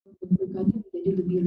Bentukannya menjadi lebih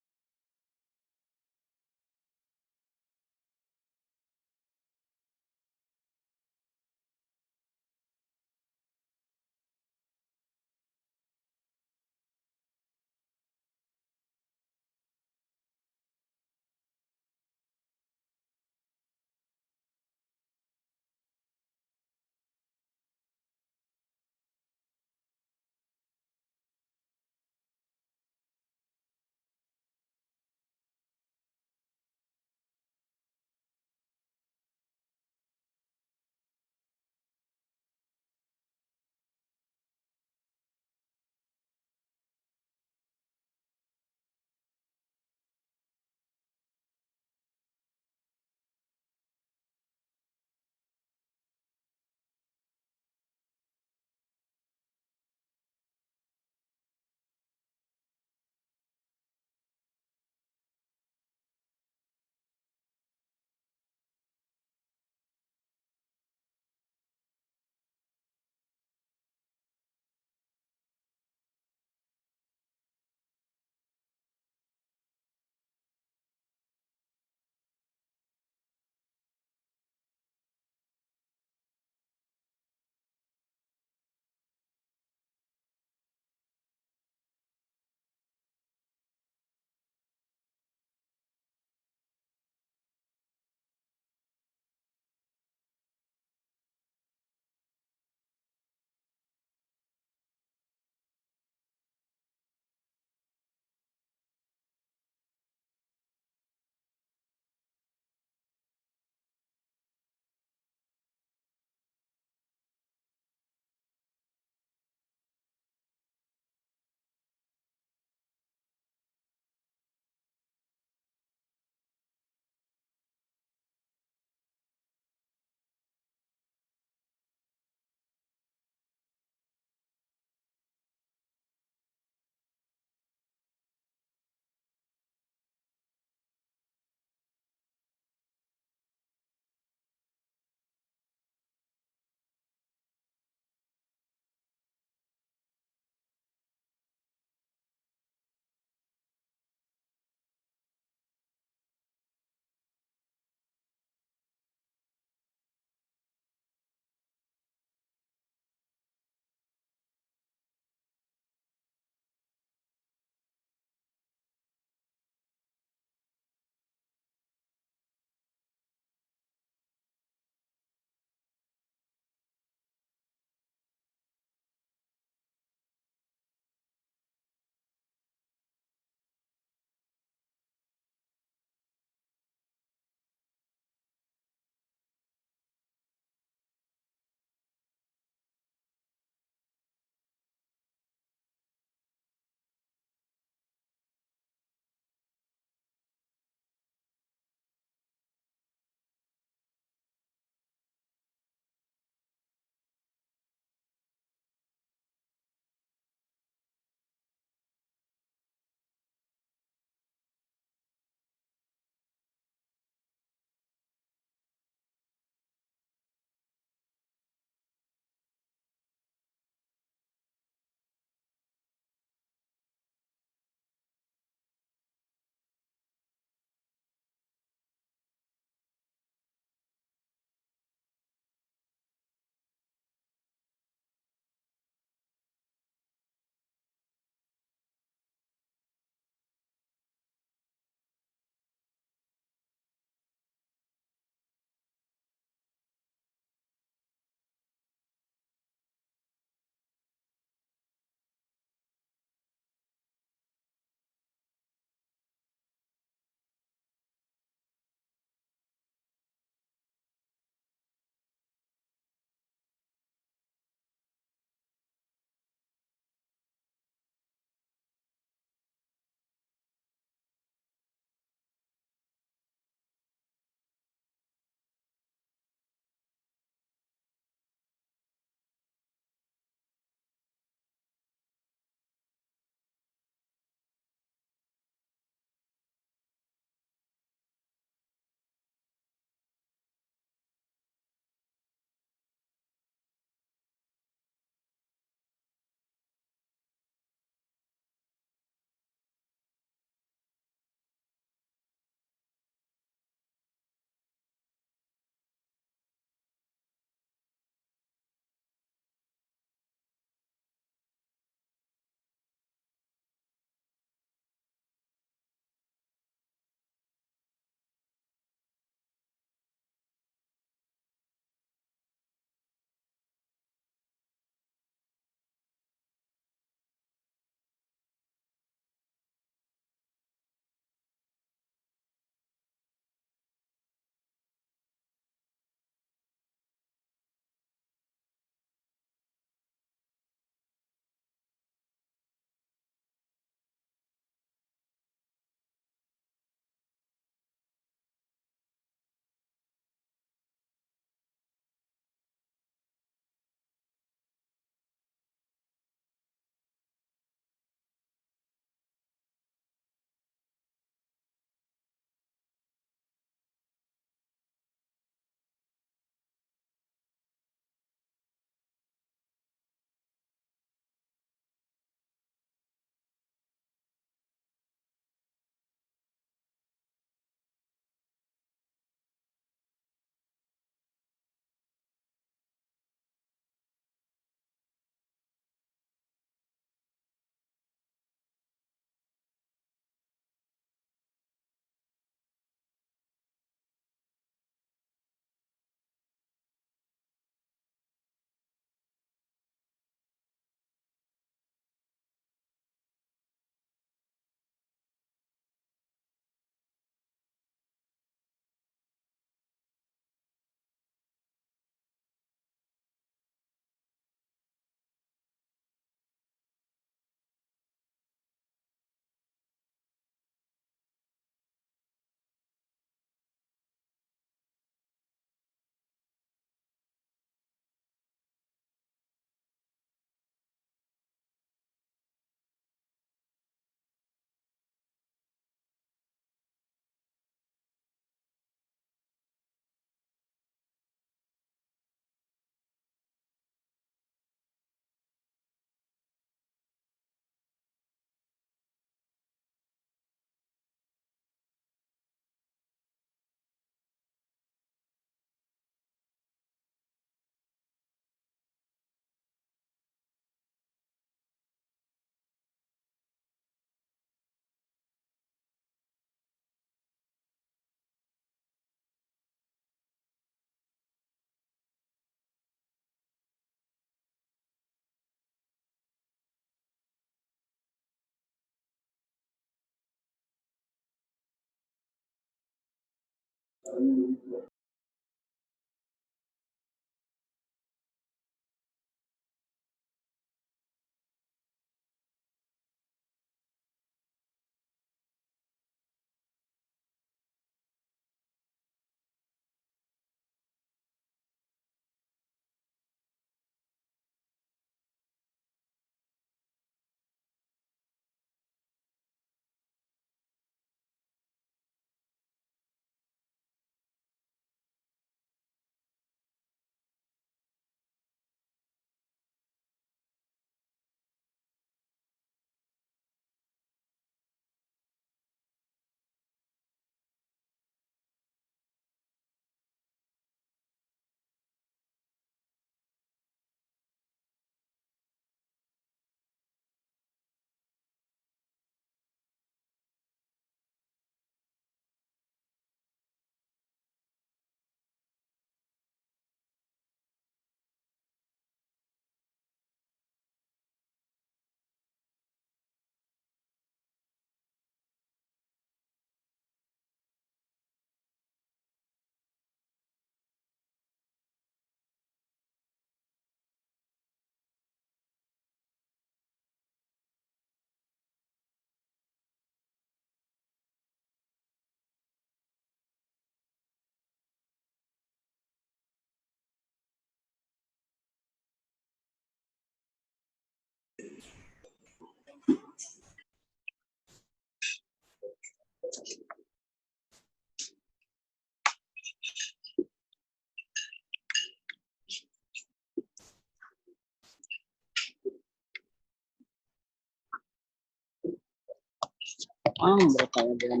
Berapa ya bulan.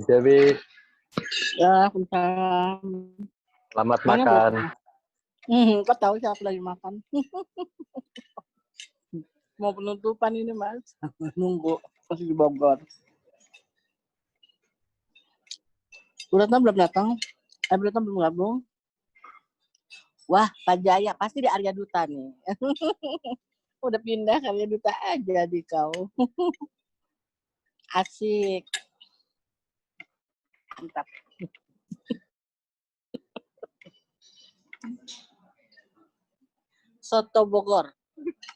Dewi, Ya, Waalaikumsalam. selamat Mana makan. Kau tahu siapa lagi makan? Mau penutupan ini, Mas. Nunggu masih di Bogor. Uratnya belum datang. Uratnya belum gabung. Wah, Pak Jaya pasti di Arya Duta nih. Udah pindah ke Arya Duta aja di kau. Asik. Mantap. Soto Bogor.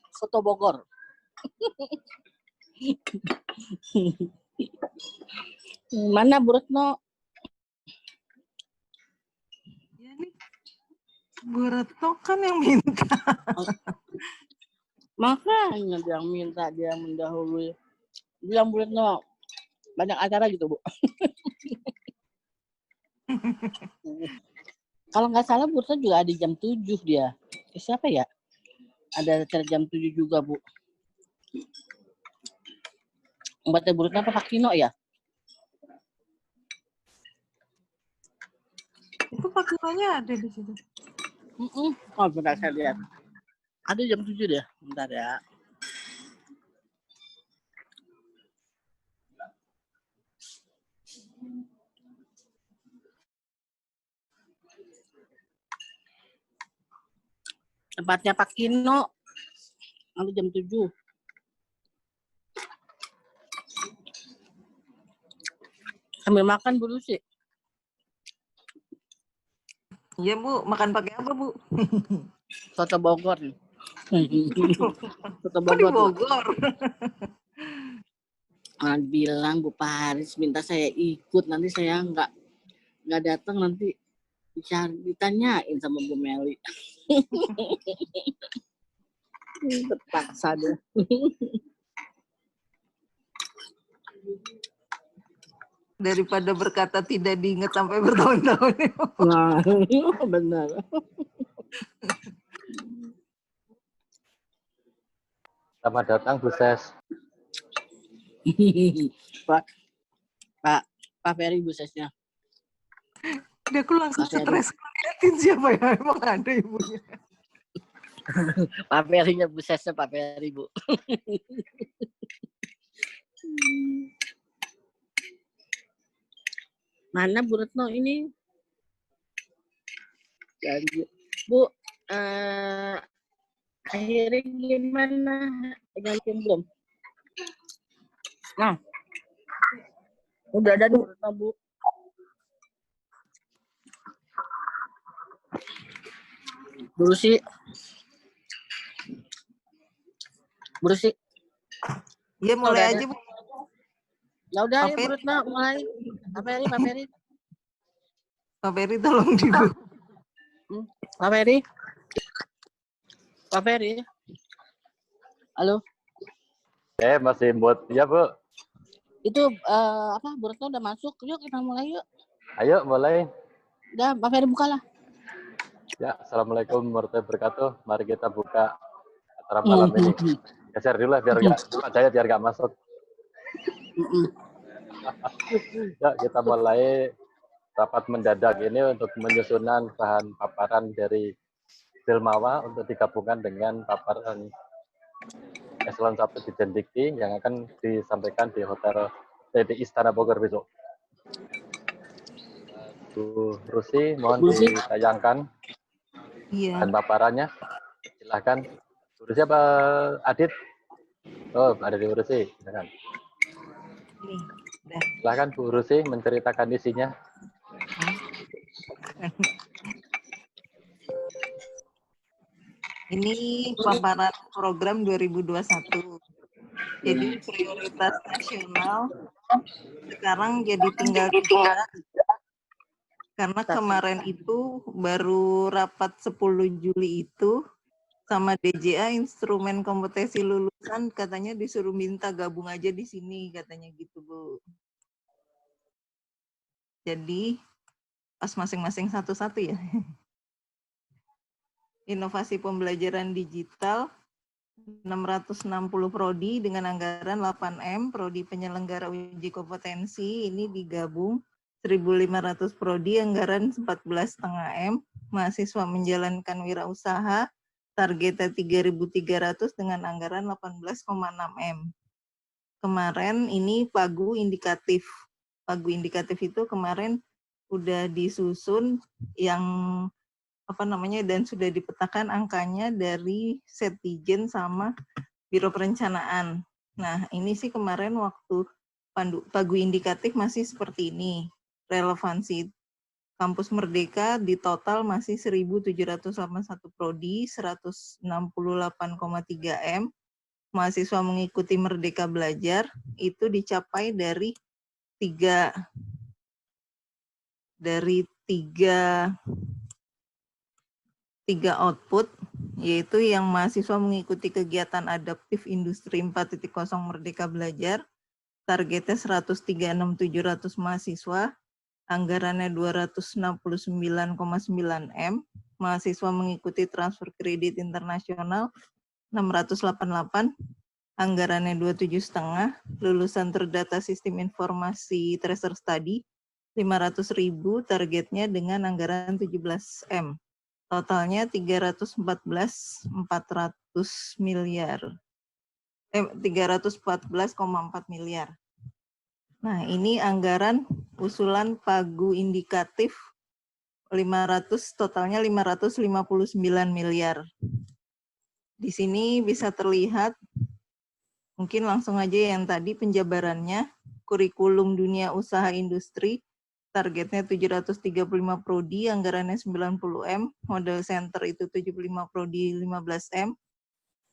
Soto Bogor. Mana Bu Retno? Ya nih, Bu Retno kan yang minta. Makanya dia yang minta, dia yang mendahului. Bilang Bu Retno, banyak acara gitu, Bu. Kalau nggak salah Bu Retno juga ada jam 7 dia. Siapa ya? Ada acara jam 7 juga, Bu. Obatnya Bu Retno apa Pak Kino ya? Itu pakaiannya ada di situ. Oh, bentar saya lihat. Ada jam 7 deh. Bentar ya. Tempatnya Pak Kino. Ada jam 7. Sambil makan Bu Lucy. Iya Bu, makan pakai apa Bu? Soto Bogor. Soto Kok di Bogor. Bogor? Bilang Bu Paris minta saya ikut, nanti saya nggak datang, nanti ditanyain sama Bu Meli. Terpaksa deh. Daripada berkata tidak diingat sampai bertahun-tahun. Nah, benar. Selamat datang Bu Ses. Pak, Pak Ferry Bu Sesnya. Dia aku langsung Pak Ferry. stres ngeliatin siapa ya emang ada ibunya. Pak Ferry-nya Bu Sesnya Pak Ferry Bu. Mana Bu Retno ini? Janji. Bu, akhirnya gimana? Gantiin belum? Nah, udah ada Bu Retno Bu. Berusi. Iya mulai aja Bu. Ya udah ya Pak Bu Retno mulai. Pak Ferry. Pak Ferry tolong dibuka. Pak Ferry. Halo. Masih buat ya Bu. Itu Bu Retno udah masuk. Yuk kita mulai yuk. Ayo mulai. Udah Pak Ferry bukalah. Ya, Assalamualaikum warahmatullahi wabarakatuh. Mari kita buka acara malam ini. Geser dulu lah biar nggak masuk. Ya, kita mulai rapat mendadak ini untuk menyusunan bahan paparan dari Filmawa untuk digabungkan dengan paparan Eselon 1 di Dikti yang akan disampaikan di Hotel di Istana Bogor besok. Bu Rusi, mohon ditayangkan bahan paparannya. Silahkan. Bu Rusi apa Adit? Oh, ada di Bu Rusi. Silahkan. Silahkan Bu Rusi menceritakan isinya. Ini paparan program 2021. Jadi prioritas nasional sekarang jadi tinggal 3. Karena kemarin itu baru rapat 10 Juli itu sama DJA instrumen kompetensi lulusan katanya disuruh minta gabung aja di sini katanya gitu Bu. Jadi pas masing-masing satu-satu ya. Inovasi pembelajaran digital 660 prodi dengan anggaran 8M, prodi penyelenggara uji kompetensi ini digabung 1.500 prodi anggaran 14,5 M, mahasiswa menjalankan wirausaha targetnya 3.300 dengan anggaran 18,6 M. Kemarin ini pagu indikatif. Pagu indikatif itu kemarin udah disusun yang dan sudah dipetakan angkanya dari Settijen sama Biro Perencanaan. Nah, ini sih kemarin waktu pagu indikatif masih seperti ini. Relevansi Kampus Merdeka di total masih 1.781 prodi, 168,3 M. Mahasiswa mengikuti Merdeka Belajar itu dicapai dari tiga output, yaitu yang mahasiswa mengikuti kegiatan adaptif industri 4.0 Merdeka Belajar, targetnya 136.700 mahasiswa, anggarannya 269,9 M, mahasiswa mengikuti transfer kredit internasional 688, anggarannya 27,5, lulusan terdata sistem informasi tracer study 500.000, targetnya dengan anggaran 17 M. Totalnya 314,4 miliar. Nah, ini anggaran usulan pagu indikatif totalnya 559 miliar. Di sini bisa terlihat, mungkin langsung aja yang tadi penjabarannya, kurikulum dunia usaha industri, targetnya 735 prodi, anggarannya 90 M, model center itu 75 prodi 15 M.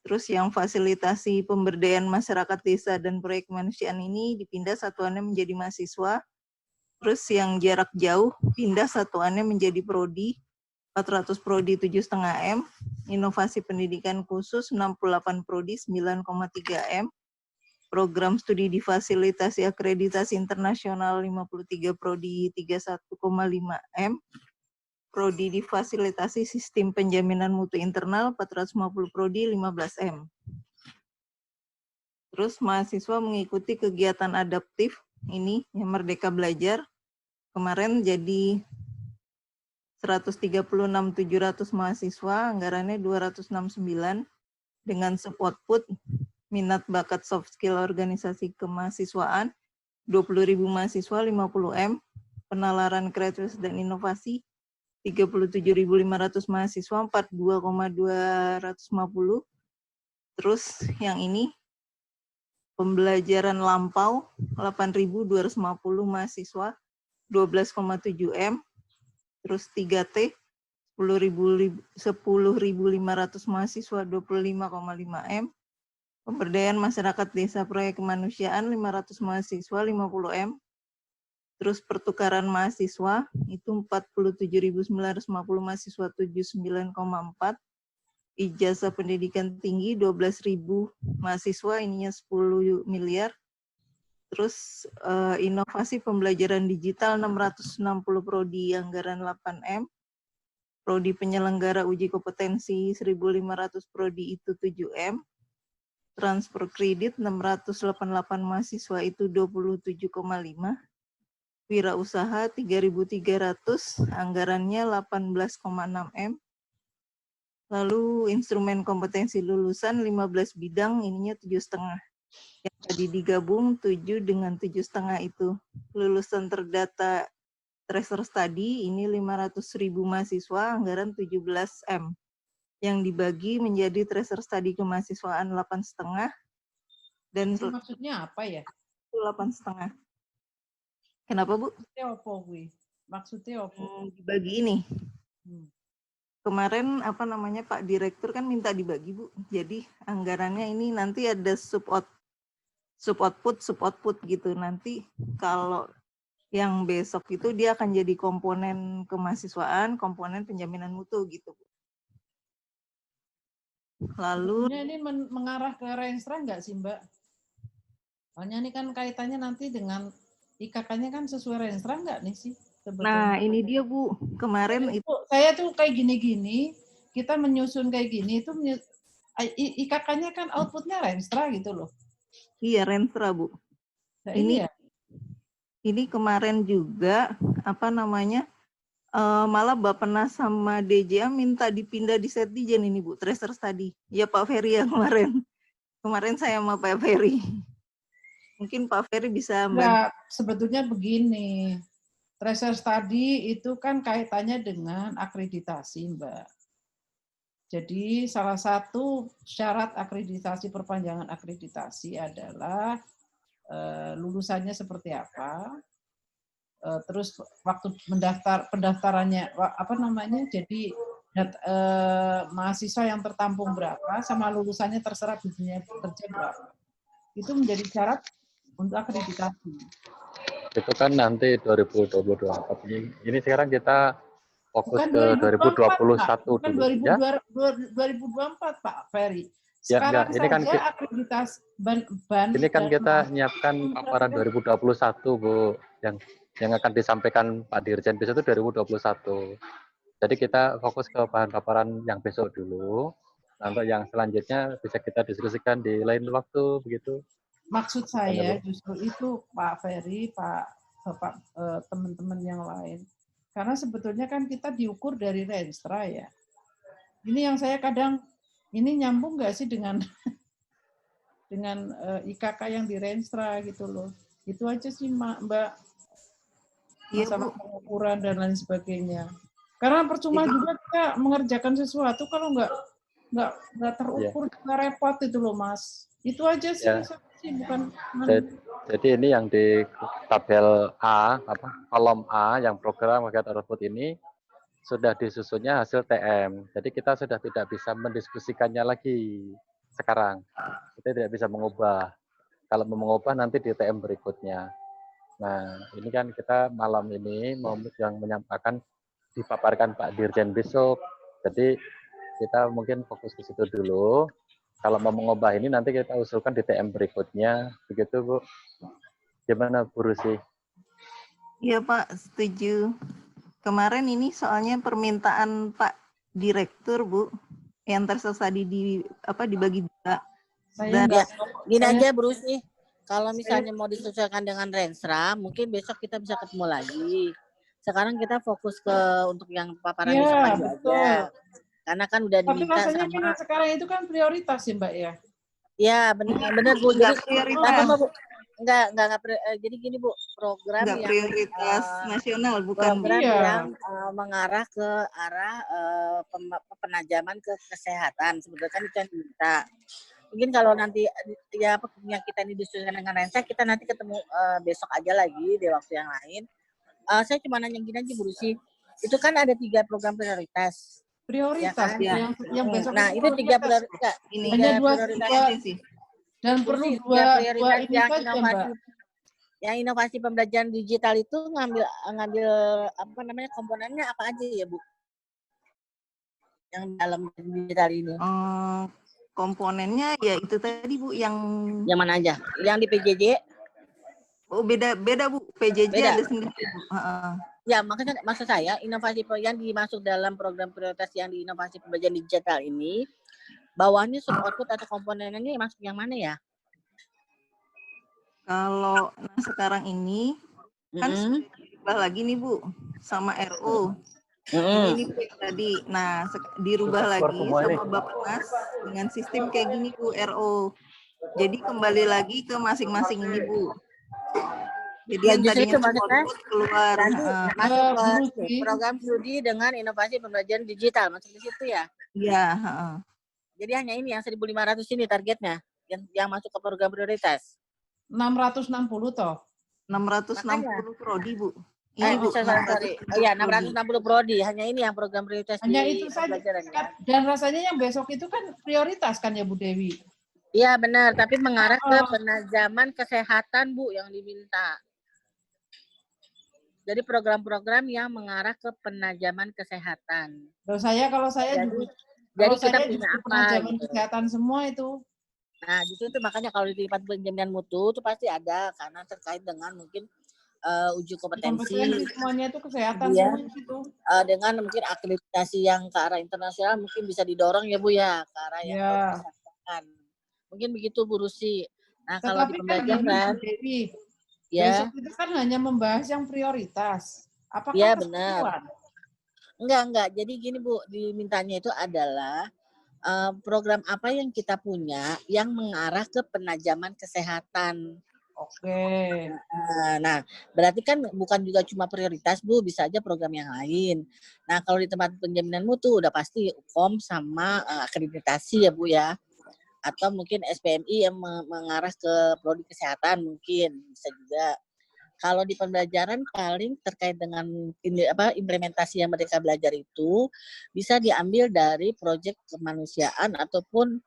Terus yang fasilitasi pemberdayaan masyarakat desa dan proyek kemanusiaan ini dipindah satuannya menjadi mahasiswa. Terus yang jarak jauh pindah satuannya menjadi prodi, 400 prodi 7,5 M, inovasi pendidikan khusus 68 prodi 9,3 M, program studi difasilitasi akreditasi internasional 53 prodi 31,5 M, prodi difasilitasi sistem penjaminan mutu internal 450 prodi 15 M. Terus mahasiswa mengikuti kegiatan adaptif ini yang Merdeka Belajar. Kemarin jadi 136.700 mahasiswa, anggarannya 269 dengan sub-output minat bakat soft skill organisasi kemahasiswaan 20.000 mahasiswa 50 M, penalaran kreativitas dan inovasi 37.500 mahasiswa 42,250. Terus yang ini pembelajaran lampau 8.250 mahasiswa 12,7 M. Terus 3T 10.500 mahasiswa 25,5 M. Pemberdayaan masyarakat desa proyek kemanusiaan 500 mahasiswa 50 M. Terus pertukaran mahasiswa itu 47.950 mahasiswa 79,4. Ijazah pendidikan tinggi 12.000 mahasiswa, ininya 10 miliar. Terus inovasi pembelajaran digital 660 prodi, anggaran 8 M. Prodi penyelenggara uji kompetensi 1.500 prodi itu 7 M. Transfer kredit 688 mahasiswa itu 27,5. Wirausaha 3.300, anggarannya 18,6 M. Lalu instrumen kompetensi lulusan 15 bidang, ininya 7,5. Yang tadi digabung 7 dengan 7,5 itu. Lulusan terdata tracer study, ini 500.000 mahasiswa, anggaran 17 M. Yang dibagi menjadi tracer study kemahasiswaan 8,5. Dan Maksudnya apa ya? 8,5. Kenapa, Bu? Maksudnya apa, gue? Maksudnya apa? Dibagi ini. Hmm. Kemarin apa namanya Pak Direktur kan minta dibagi, Bu. Jadi anggarannya ini nanti ada sub output gitu. Nanti kalau yang besok itu dia akan jadi komponen kemahasiswaan, komponen penjaminan mutu gitu, Bu. Lalu ini mengarah ke Renstra nggak sih, Mbak? Soalnya ini kan kaitannya nanti dengan IKK-nya kan sesuai Renstra nggak nih sih? Sebetulnya. Nah, ini dia, Bu. Kemarin itu saya tuh kayak gini-gini, kita menyusun kayak gini itu IKK-nya kan outputnya Renstra gitu loh. iya Renstra, Bu. Nah, ini iya. Ini kemarin juga apa namanya? Malah Bappenas sama DJA minta dipindah di Setdijen ini, Bu, tracer study. Ya Pak Ferry ya kemarin. Kemarin saya sama Pak Ferry. Mungkin Pak Ferry bisa bantu. Nah, sebetulnya begini. Tracer study itu kan kaitannya dengan akreditasi, Mbak. Jadi salah satu syarat akreditasi, perpanjangan akreditasi adalah lulusannya seperti apa, terus waktu pendaftarannya apa namanya, jadi mahasiswa yang tertampung berapa, sama lulusannya terserah bimbingan kerja berapa. Itu menjadi syarat untuk akreditasi. Itu kan nanti 2024. Ini sekarang kita fokus Bukan ke 2021 bukan dulu ya. 2024 Pak Ferry. Ya, Sekarang enggak. Ini kan saja akreditasi ban ini kan kita nyiapkan paparan 2021, Bu, yang akan disampaikan Pak Dirjen besok itu 2021. Jadi kita fokus ke bahan paparan yang besok dulu. Untuk yang selanjutnya bisa kita diskusikan di lain waktu begitu. Maksud saya justru itu Pak Ferry, Pak Bapak teman-teman yang lain. Karena sebetulnya kan kita diukur dari Renstra ya. Ini yang saya kadang ini nyambung nggak sih dengan dengan IKK yang di Renstra gitu loh. Itu aja sih Mbak. Masalah pengukuran dan lain sebagainya. Karena percuma juga kita mengerjakan sesuatu kalau nggak terukur, nggak repot itu loh Mas. Itu aja sih, bukan. Jadi ini yang di tabel A, kolom A yang program kegiatan output ini sudah disusunnya hasil TM. Jadi kita sudah tidak bisa mendiskusikannya lagi sekarang. Kita tidak bisa mengubah. Kalau mau mengubah nanti di TM berikutnya. Nah, ini kan kita malam ini mau yang menyampaikan dipaparkan Pak Dirjen besok. Jadi kita mungkin fokus ke situ dulu. kalau mau mengubah ini nanti kita usulkan di TM berikutnya, begitu Bu. Gimana Bu Rusi? Iya Pak, setuju. Kemarin ini soalnya permintaan Pak Direktur Bu, yang tersisa dibagi dua. Saya Dan Ya, gini saya- aja Bro sih. Kalau misalnya mau disesuaikan dengan Renstra, mungkin besok kita bisa ketemu lagi. Sekarang kita fokus ke untuk yang paparan besok Iya, pagi betul. aja. Karena kan udah Tapi diminta rasanya kan sama. yang sekarang itu kan prioritas ya Mbak ya. Ya, benar Bu. nggak Jadi prioritas, Bu? Jadi gini Bu, program nggak yang prioritas nasional, bukan Bu. program Iya. yang mengarah ke arah penajaman ke kesehatan. Sebetulnya kan itu yang diminta. Mungkin kalau nanti ya yang kita ini diskusikan dengan Rensa, kita nanti ketemu besok aja lagi di waktu yang lain. Saya cuma nanya gini aja Bu Rusi, itu kan ada 3 program prioritas. Prioritas Ya kan? yang besok Nah, itu 3 prioritas. Ini Hanya Tiga dua prioritas. aja sih. dan Bu perlu Rusi, dua prioritas ini yang saja Mbak. yang inovasi pembelajaran digital itu ngambil apa namanya komponennya apa aja ya Bu? Yang dalam digital ini. Komponennya ya itu tadi Bu, yang mana aja? Yang di PJJ? beda Bu, PJJ Beda. ada sendiri Bu. Ya, makanya maksud saya inovasi yang dimasuk dalam program prioritas yang di inovasi pembelajaran digital ini, bawahnya sub output atau komponennya masuk yang mana ya? Kalau sekarang ini kan dirubah lagi nih Bu sama RU. Ini Bu tadi. Nah, dirubah lagi sama Bappenas dengan sistem kayak gini Bu, RO. Jadi kembali lagi ke masing-masing ini Bu. Jadi Ya, yang tadinya output keluar. Masuk ke program studi dengan inovasi pembelajaran digital, masuk di situ ya? Iya. Jadi hanya ini yang 1.500 ini targetnya, yang masuk ke program prioritas. 660 toh. 660 prodi Bu. Ini Bu, sorry. Iya, 660 prodi. Hanya ini yang program prioritas Hanya di itu saja. pembelajaran ya. Dan rasanya yang besok itu kan prioritas kan ya Bu Dewi. Iya benar, tapi mengarah ke penajaman kesehatan Bu yang diminta. Jadi program-program yang mengarah ke penajaman kesehatan. Kalau saya kita punya apa? Penajaman Gitu. kesehatan semua itu. Nah, itu makanya kalau di tempat penjaminan mutu itu pasti ada karena terkait dengan mungkin uji kompetensi semuanya itu kesehatan ya, semua itu. Dengan mungkin akreditasi yang ke arah internasional mungkin bisa didorong ya Bu ya ke arah yang kesehatan. Mungkin begitu Bu Rusi. Nah, kalau di pembelajaran besok itu kan hanya membahas yang prioritas. Apakah ya benar? Enggak. Jadi gini Bu, dimintanya itu adalah program apa yang kita punya yang mengarah ke penajaman kesehatan. Oke. Nah, berarti kan bukan juga cuma prioritas Bu, bisa aja program yang lain. Nah, kalau di tempat penjaminan mutu udah pasti UKOM sama akreditasi ya Bu ya. Atau mungkin SPMI yang mengarah ke prodi kesehatan mungkin bisa juga. Kalau di pembelajaran paling terkait dengan implementasi yang mereka belajar itu bisa diambil dari proyek kemanusiaan ataupun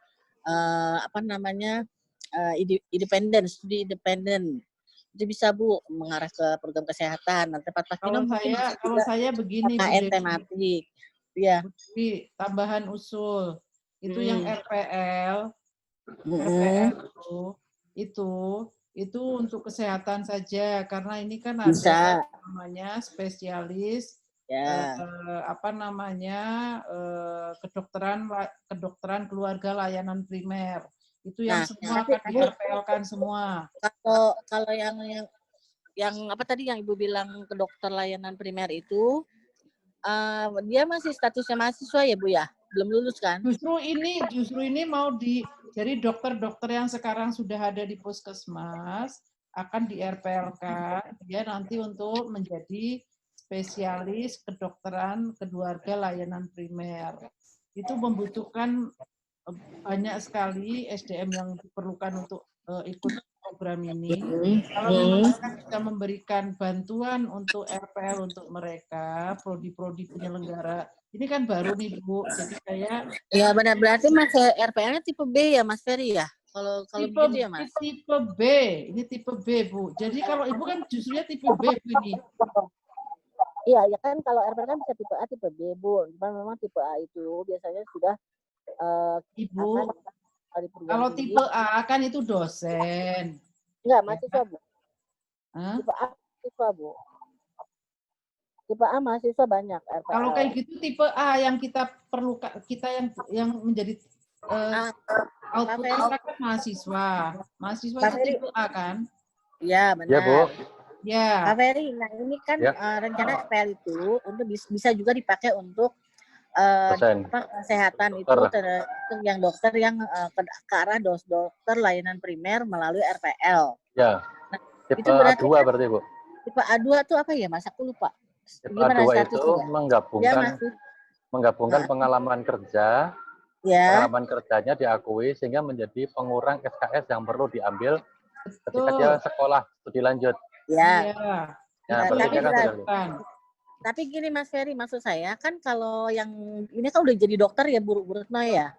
studi independen. Itu bisa Bu mengarah ke program kesehatan. Nanti kalau saya begini PKN tematik. Ya. Di tambahan usul itu yang RPL itu untuk kesehatan saja karena ini kan ada namanya spesialis kedokteran keluarga layanan primer itu yang semua akan di-RPL-kan semua. Kalau yang apa tadi yang Ibu bilang kedokter layanan primer itu dia masih statusnya mahasiswa ya Bu ya? Belum lulus kan? Justru ini mau jadi dokter-dokter yang sekarang sudah ada di puskesmas akan di-RPL-kan dia nanti untuk menjadi spesialis kedokteran keluarga layanan primer. Itu membutuhkan banyak sekali SDM yang diperlukan untuk ikut program ini. Kalau mereka bisa memberikan bantuan untuk RPL untuk mereka, prodi-prodi penyelenggara, ini kan baru nih Bu. Jadi saya ya benar, berarti Mas RPL-nya tipe B ya Mas Ferry ya? Kalau begitu ya Mas? Tipe B, ini tipe B Bu. Jadi kalau Ibu kan justrunya tipe B ini. Iya, ya kan kalau RPL kan bisa tipe A, tipe B Bu. Memang tipe A itu biasanya sudah Ibu Kalau di perguruan Kalau tinggi. tipe A kan itu dosen. Enggak, mahasiswa, Bu. Hah? Tipe A mahasiswa, Bu. Tipe A mahasiswa banyak RPL. Kalau kayak gitu tipe A yang kita perlu, kita yang menjadi output Ferry. kita kan mahasiswa. Mahasiswa Pak itu Ferry. tipe A kan? Iya, Ya, Bu. benar. Ya. Pak Ferry, nah ini kan Ya. rencana RPL itu untuk bisa juga dipakai untuk Dosen. kesehatan itu yang dokter yang ke arah dokter layanan primer melalui RPL. Ya. Nah, Tipe itu berarti A2 berarti, Bu. tipe A2 tuh apa ya, Mas? Aku lupa. Tipe Gimana A2 itu statusnya? Dia menggabungkan Nah. pengalaman kerja, Ya. pengalaman kerjanya diakui sehingga menjadi pengurang SKS yang perlu diambil ketika Betul. dia sekolah studi lanjut. Ya. Iya. Ya, Nah, berarti Kan. tapi gini Mas Ferry, maksud saya kan kalau yang ini kan udah jadi dokter ya Bu Retno ya.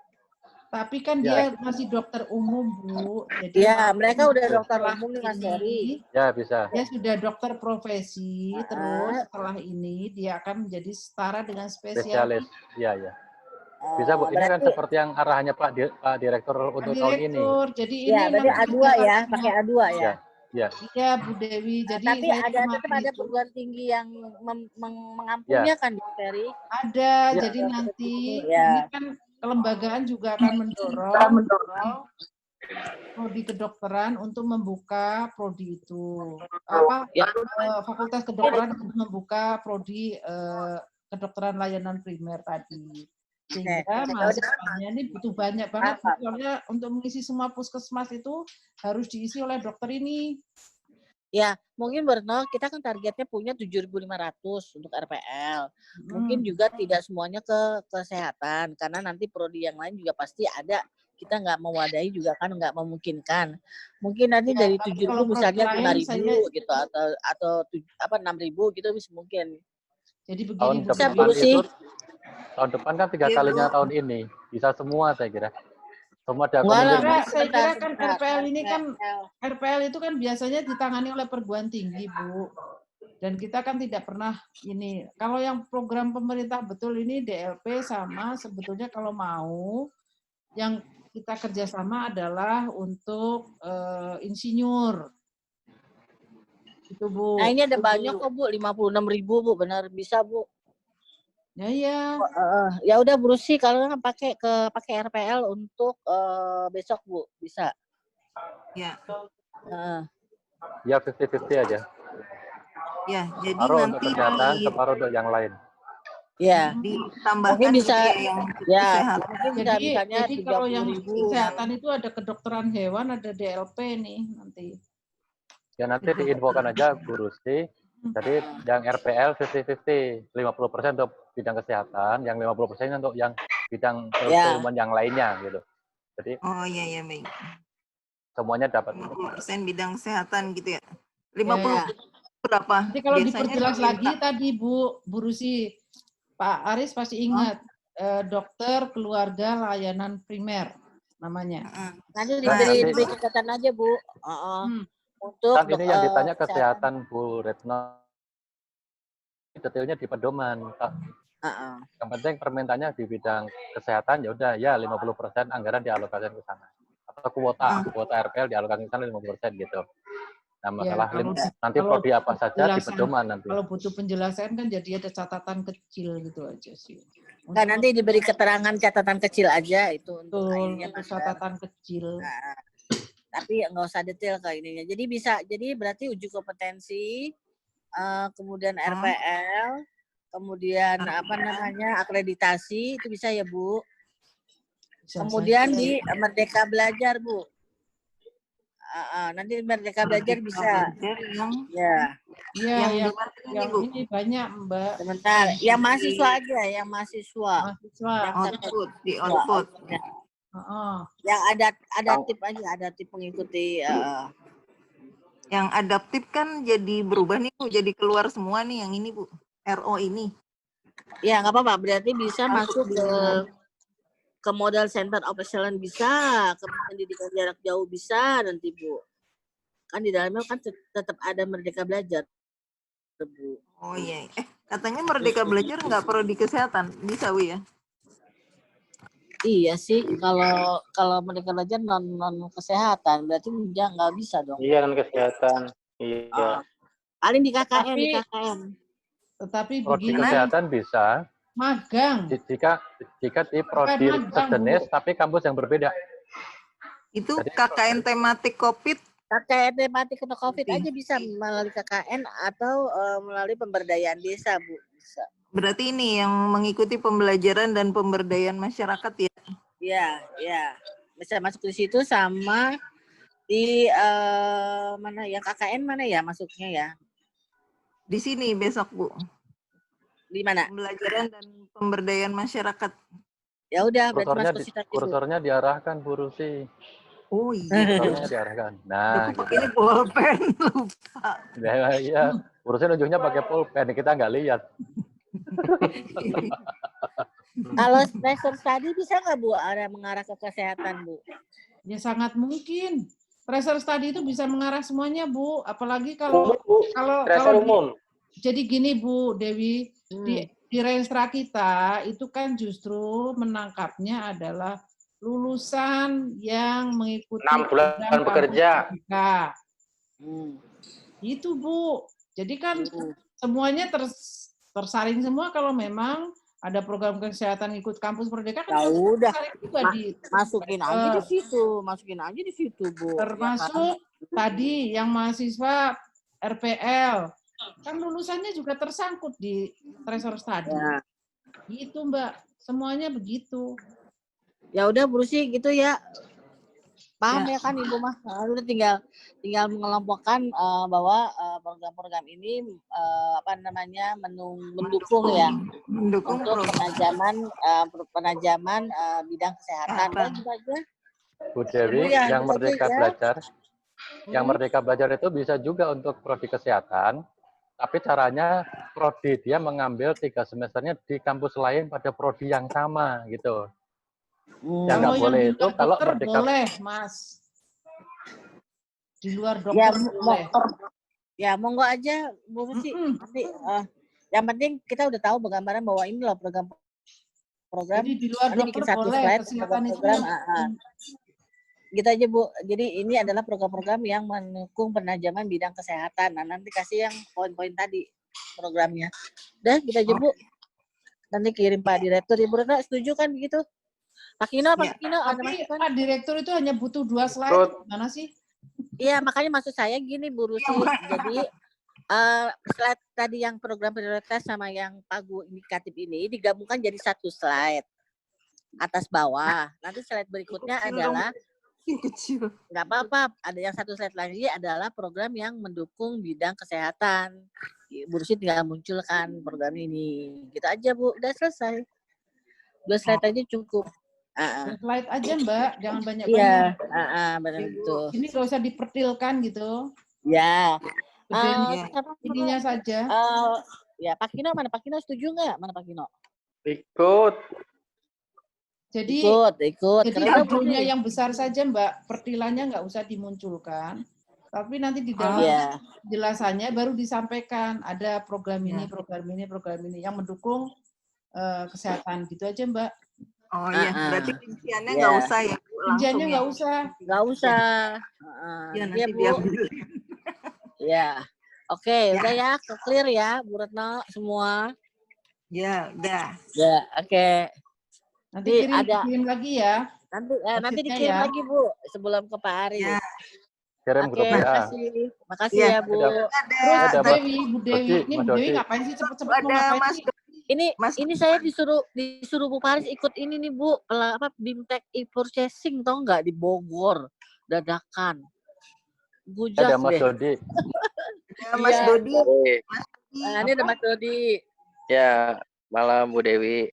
Tapi kan Ya. dia masih dokter umum, Bu. Jadi Ya, mereka udah dokter setelah umum nih Mas ini, Ferry. Ya, bisa. dia sudah dokter profesi, terus setelah ini dia akan menjadi setara dengan Spesialis. spesialis. Iya, iya. Bisa, Bu. Ini kan seperti yang arahannya Pak Direktur untuk tahun ini. Direktur, jadi ini Ya, berarti nanti A2 ya, pakai A2 ya. Ya. Iya, Bu Dewi. Nah, Jadi tapi saya tetap ada perguruan tinggi yang mengampunya kan, Bu Ferry? ada. Ya. Jadi nanti Ya. ini kan kelembagaan juga akan mendorong prodi kedokteran untuk membuka prodi itu. Fakultas kedokteran untuk membuka prodi kedokteran layanan primer tadi. Sehingga mahasiswanya ini butuh banyak banget. Soalnya untuk mengisi semua puskesmas itu harus diisi oleh dokter ini. Ya, mungkin Berno, kita kan targetnya punya 7.500 untuk RPL. Mungkin juga tidak semuanya ke kesehatan, karena nanti prodi yang lain juga pasti ada. Kita nggak mewadahi juga kan, nggak memungkinkan. Mungkin nanti dari 7.000 misalnya 5.000 gitu, atau 6.000 gitu bisa mungkin. Jadi begini, tahun depan kan 3 kalinya tahun ini. Bisa semua saya kira. Semua saya kira kan RPL ini kan RPL itu kan biasanya ditangani oleh perguruan tinggi, Bu. Dan kita kan tidak pernah ini. Kalau yang program pemerintah betul ini DLP sama sebetulnya kalau mau yang kita kerjasama adalah untuk insinyur. Itu, Bu. Nah, ini ada banyak kok, Bu. 56.000, Bu. Benar bisa, Bu. Ya. Ya udah berusi kalau nggak pakai RPL untuk besok, Bu. Bisa. Ya. Ya 50-50 aja. Ya, jadi separuh nanti untuk kesehatan, separuh untuk yang lain. Ya. Ditambahkan mungkin bisa yang kesehatan. Mungkin bisa jadi kalau yang 30.000. kesehatan itu ada kedokteran hewan, ada DLP nih nanti. Ya nanti diinfokan aja Bu Rusti. Jadi yang RPL 50-50, 50% untuk bidang kesehatan, yang 50% untuk yang bidang keilmuan yang lainnya gitu. Jadi iya baik. Semuanya dapat. 50% bidang kesehatan gitu ya. 50 berapa? Jadi kalau diperjelas lagi tadi Bu Rusi, Pak Aris pasti ingat dokter keluarga layanan primer namanya. Nanti diberi catatan aja Bu. Untuk kan ini yang ditanya kesehatan Bu Retno, detailnya di pedoman Pak. Yang penting permintaannya di bidang kesehatan ya udah ya 50% anggaran dialokasikan ke sana. Atau kuota RPL dialokasikan ke sana 50% gitu. Nah, masalah nanti prodi apa saja di pedoman nanti. Kalau butuh penjelasan kan jadi ada catatan kecil gitu aja sih. Kan nanti diberi keterangan catatan kecil aja itu untuk catatan kecil. Tapi nggak usah detail kayak ininya. Jadi bisa, jadi berarti uji kompetensi, kemudian RPL, kemudian akreditasi itu bisa ya Bu. Kemudian di Merdeka Belajar Bu. Nanti Merdeka Belajar bisa. Yang ini banyak Mbak. Sebentar, yang mahasiswa aja, yang mahasiswa. Di output. Yang adaptif aja, adaptif mengikuti. Yang adaptif kan jadi berubah nih Bu, jadi keluar semua nih yang ini Bu, RO ini. Ya nggak apa-apa, berarti bisa masuk ke model center of excellence bisa, ke pendidikan jarak jauh bisa nanti Bu. Kan di dalamnya kan tetap ada Merdeka Belajar Bu. Oh iya, katanya Merdeka Belajar nggak perlu di kesehatan, bisa Bu ya? Iya sih, kalau mereka belajar non kesehatan berarti dia nggak bisa dong. Iya, non kesehatan. Iya. Paling di KKN, di Tapi- KKN. Tetapi Prodi begini, kesehatan bisa magang. jika di prodi Magang, sejenis Bu. tapi kampus yang berbeda. Itu Jadi- KKN tematik COVID. KKN tematik untuk COVID Oke. aja bisa melalui KKN atau melalui pemberdayaan desa, Bu. Bisa. Berarti ini yang mengikuti pembelajaran dan pemberdayaan masyarakat ya. Iya, iya. Bisa masuk di situ sama di mana yang KKN mana ya masuknya ya? Di sini besok, Bu. Di mana? Pembelajaran dan pemberdayaan masyarakat. Ya udah berarti masuk ke situ aja, Bu. kursornya diarahkan Bu Rusi. Oh iya. Kursornya diarahkan. Nah, Aku pakai bolpen, lupa. ya, iya. Urusan ujungnya pakai pulpen, kita nggak lihat. Kalau tracer study bisa nggak, Bu, ada mengarah ke kesehatan, Bu? Ya sangat mungkin. Tracer study itu bisa mengarah semuanya, Bu. Apalagi kalau Tracer di- umum. jadi gini, Bu Dewi, Hmm. di Renstra kita itu kan justru menangkapnya adalah lulusan yang mengikuti 6 bulan program bekerja. kampus merdeka. Hmm. Itu, Bu. Jadi kan Hmm. semuanya tersaring semua kalau memang ada program kesehatan ikut kampus merdeka Ya kan udah, tersaring juga di masukin aja di situ, Bu. Ya kan? termasuk tadi yang mahasiswa RPL kan lulusannya juga tersangkut di tracer study. Ya. Gitu, Mbak. Semuanya begitu. Ya udah, Bu Rusi gitu ya. Paham Ya. ya kan Ibu mah. Udah tinggal mengelompokkan bahwa program-program ini mendukung ya Mendukung untuk program. penajaman bidang kesehatan. Udah gitu aja. Bu Dewi, Iya, yang gitu Merdeka aja ya. Belajar, yang Merdeka Belajar itu bisa juga untuk prodi kesehatan, tapi caranya prodi dia mengambil 3 semesternya di kampus lain pada prodi yang sama gitu. Yang Kalau nggak yang boleh di itu luar kalau dokter Merdeka boleh, Mas. Di luar Ya, dokter boleh. ya monggo aja Bu Rusi. Nanti yang penting kita udah tahu gambaran bahwa ini loh program Jadi di luar nanti dokter bikin satu boleh. slide Kesehatan itu program-program gitu aja, Bu. Jadi ini adalah program-program yang mendukung penajaman bidang kesehatan. Nah, nanti kasih yang poin-poin tadi programnya. Udah, gitu aja, Bu. Nanti kirim Pak Direktur. Ibu Retno setuju kan begitu? Pak Kino, Ya. ada Tapi masukan? Pak Direktur itu hanya butuh 2 slide. Ikut. Gimana sih? Iya, makanya maksud saya gini, Bu Rusi. Jadi slide tadi yang program prioritas sama yang pagu indikatif ini digabungkan jadi satu slide atas bawah. Nanti slide berikutnya adalah Kecil. nggak apa-apa. Ada yang satu slide lagi adalah program yang mendukung bidang kesehatan. Bu Rusi tinggal munculkan program ini. Gitu aja, Bu. Udah selesai. 2 slide aja cukup. 2 slide aja, Mbak. Jangan banyak-banyak. Iya, benar itu. Ini nggak usah dipertilkan gitu. Ya. Gedenya, Siapa? ininya saja. Ya, Pak Kino mana? Pak Kino setuju nggak? Mana Pak Kino? Ikut. Jadi Ikut. Jadi Karena tablonya yang besar saja, Mbak. Pertilannya nggak usah dimunculkan. Tapi nanti di dalam Iya. jelasannya baru disampaikan ada program ini, Ya. program ini yang mendukung kesehatan gitu aja, Mbak. Oh iya, berarti rinciannya Ya. nggak usah ya, Bu. Rinciannya nggak ya. usah. Nggak usah. Ya, Iya, nanti Bu. diambil. Ya. Oke, udah ya, clear ya, Bu Retno semua. Ya, udah. Ya, oke. Nanti Ini kirim lagi ya. Nanti Maksudnya dikirim ya. lagi, Bu, sebelum ke Pak Ari. Ya. Kirim Oke, grup WA. makasih Ya. ya, Bu. Terus Ada, Bu Mas Dewi, Bu Dewi, Dodi, ini Mas Bu Dewi Dodi. ngapain sih cepet-cepet mau Ada ngapain Mas sih? Ini saya disuruh Bu Paris ikut ini nih, Bu, Bimtek e-purchasing tau nggak di Bogor dadakan. Bujak Ada Mas deh. Dodi. Ya, Mas Iya. Dodi. Nah, ini ada Mas Dodi. Ya, malam Bu Dewi.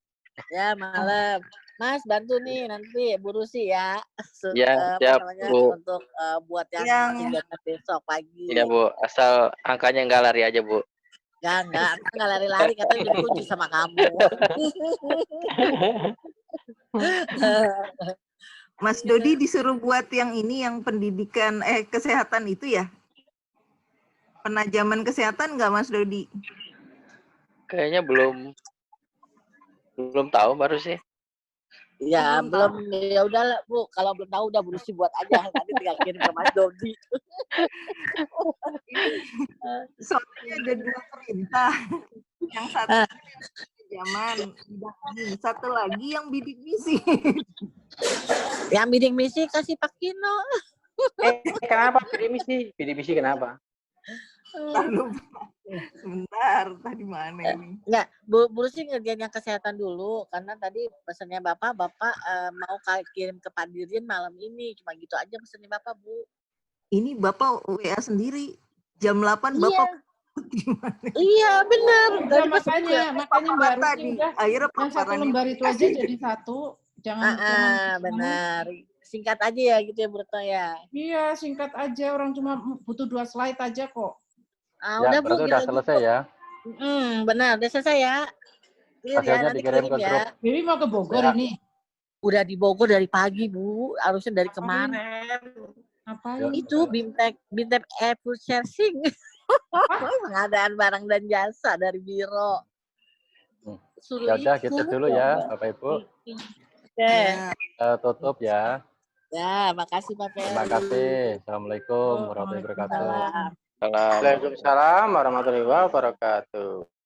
Ya, malam. Mas, bantu nih nanti Bu Rusi ya. Ya, siap, Bu. Untuk buat yang kegiatan besok pagi. Iya, Bu. Asal angkanya nggak lari aja, Bu. Enggak lari-lari, katanya udah dikunci sama kamu. Mas Dodi disuruh buat yang ini, yang pendidikan kesehatan itu ya? Penajaman kesehatan nggak, Mas Dodi? Kayaknya belum tahu baru sih. Ya, Belum belum. Ya udahlah, Bu. Kalau belum tahu udah berusi buat aja. Nanti tinggal kirim ke Mas Dodi. Soalnya ada 2 perintah. Yang satu Ah, zaman satu lagi yang bidik misi. yang bidding misi kasih Pak Kino. Kenapa bidik misi? Bidik misi kenapa? Lalu sebentar, tadi mana ini? Enggak, Bu Lucy ngerjain yang kesehatan dulu karena tadi pesannya Bapak mau kirim ke Pak Dirjen malam ini. Cuma gitu aja pesannya Bapak, Bu. Ini Bapak WA sendiri jam 8 Iya. Bapak gimana? Iya, benar. Udah, Tadi pas makanya Mbak Rusi Tadi udah akhirnya yang 1 paparan lembar itu aja dikasih. jadi 1. Jangan benar. Singkat aja ya gitu ya, Bu Retno ya. Iya, singkat aja. Orang cuma butuh 2 slide aja kok. Ah, Ya, udah Bu, berarti udah selesai ya. benar, udah selesai ya. Clear ya, Hasilnya nanti dikirim kirim ke ya. grup. Dewi mau ke Bogor Ya. ini. Udah di Bogor dari pagi, Bu. Harusnya dari Ngapain? kemarin. Ngapain? Itu Bimtek Food Sharing. Pengadaan barang dan jasa dari Biro. Suruh Ya udah ikut. gitu dulu ya, Bapak Ibu. Oke. Tutup ya. Ya, makasih Pak Ferry. Terima kasih. Assalamualaikum warahmatullahi wabarakatuh. Salam. Waalaikumsalam warahmatullahi wabarakatuh.